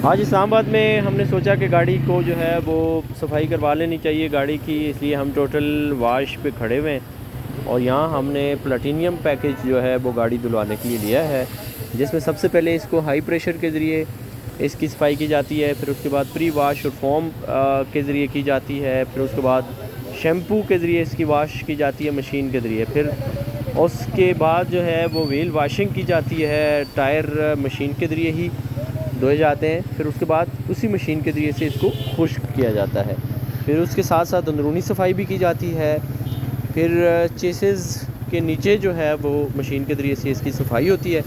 आज इस्लामाबाद में हमने सोचा कि गाड़ी को जो है वो सफाई करवा लेनी चाहिए गाड़ी की, इसलिए हम टोटल वाश पे खड़े हुए हैं। और यहाँ हमने प्लेटिनियम पैकेज जो है वो गाड़ी धुलवाने के लिए लिया है, जिसमें सबसे पहले इसको हाई प्रेशर के ज़रिए इसकी सफाई की जाती है, फिर उसके बाद प्री वाश और फोम के ज़रिए की जाती है, फिर उसके बाद शैम्पू के ज़रिए इसकी वाश की जाती है मशीन के ज़रिए, फिर उसके बाद जो है वो व्हील वाशिंग की जाती है, टायर मशीन के ज़रिए ही धोए जाते हैं। फिर उसके बाद उसी मशीन के ज़रिए से इसको खुश्क किया जाता है। फिर उसके साथ साथ अंदरूनी सफाई भी की जाती है। फिर चेसेस के नीचे जो है वो मशीन के ज़रिए से इसकी सफाई होती है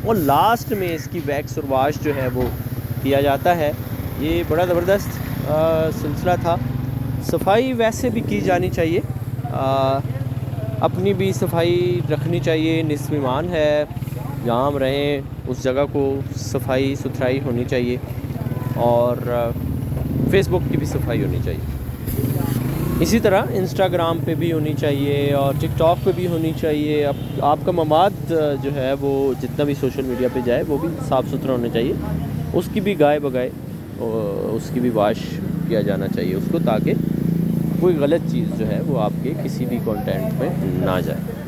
और लास्ट में इसकी वैक्स और वाश जो है वो किया जाता है। ये बड़ा ज़बरदस्त सिलसिला था। सफाई वैसे भी की जानी चाहिए, अपनी भी सफाई रखनी चाहिए। निस्फ़ ईमान है, जहाँ हम रहें उस जगह को सफाई सुथराई होनी चाहिए और फेसबुक की भी सफाई होनी चाहिए। इसी तरह इंस्टाग्राम पे भी होनी चाहिए और टिकटॉक पे भी होनी चाहिए। अब आपका मवाद जो है वो जितना भी सोशल मीडिया पे जाए वो भी साफ़ सुथरा होना चाहिए। उसकी भी गाय बगाए उसकी भी वाश किया जाना चाहिए उसको, ताकि कोई गलत चीज़ जो है वो आपके किसी भी कंटेंट में ना जाए।